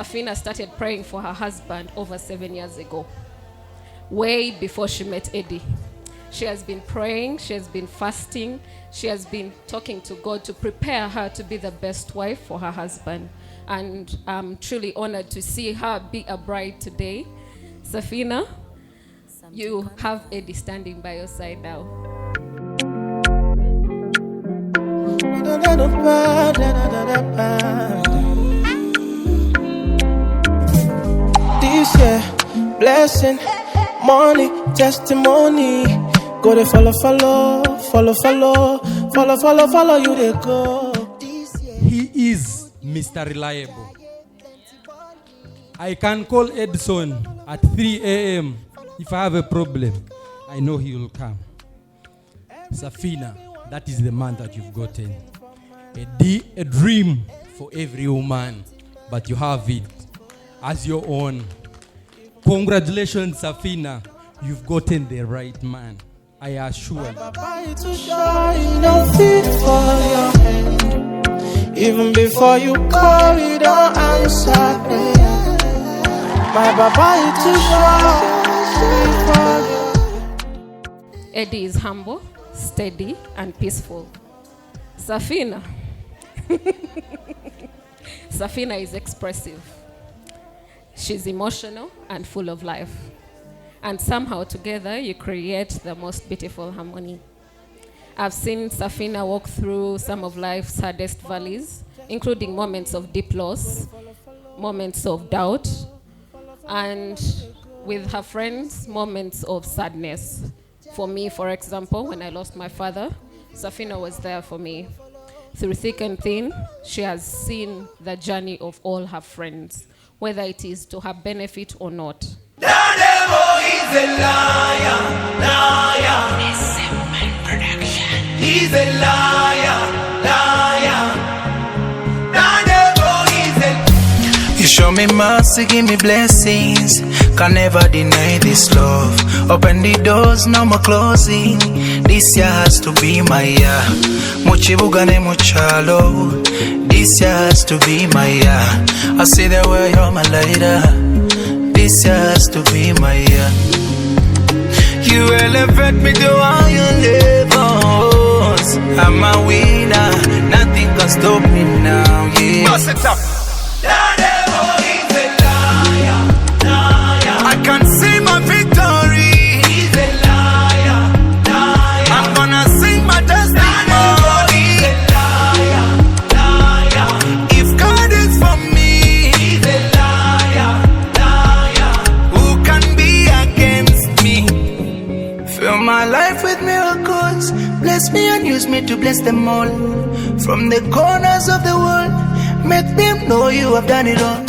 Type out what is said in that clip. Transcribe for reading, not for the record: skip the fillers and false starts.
Saphina started praying for her husband over 7 years ago, way before she met Eddie. She has been praying, she has been fasting, she has been talking to God to prepare her to be the best wife for her husband. And I'm truly honored to see her be a bride today. Saphina, you have Eddie standing by your side now. This year, blessing, money, testimony. Go to follow, you they go. He is Mr. Reliable. I can call Edison at 3 a.m. if I have a problem. I know he will come. Saphina, that is the man that you've gotten. A dream for every woman, but you have it as your own. Congratulations, Saphina. You've gotten the right man. I assure you. Even before you call, you don't answer prayer. My papa is too shy. Eddie is humble, steady, and peaceful. Saphina. Saphina is expressive. She's emotional and full of life. And somehow together you create the most beautiful harmony. I've seen Saphina walk through some of life's hardest valleys, including moments of deep loss, moments of doubt, and with her friends, moments of sadness. For me, for example, when I lost my father, Saphina was there for me. Through thick and thin, she has seen the journey of all her friends, whether it is to her benefit or not. The devil is a liar, liar. He's a liar, liar. The devil is a... You show me mercy, give me blessings. Can never deny this love. Open the doors, no more closing. This year has to be my year. Muchibugane muchalo. This year has to be my year. I see the way you're my lighter. This year has to be my year. You elevate me to higher levels. I'm a winner. Nothing can stop me now. Yeah. Bust it up. The devil is a liar, liar. I can see my victory. He's a liar, liar. I'm gonna sing my testimony. He's a liar, liar. If God is for me, he's a liar, liar. Who can be against me? Fill my life with miracles. Bless me and use me to bless them all. From the corners of the world, make them know you have done it all.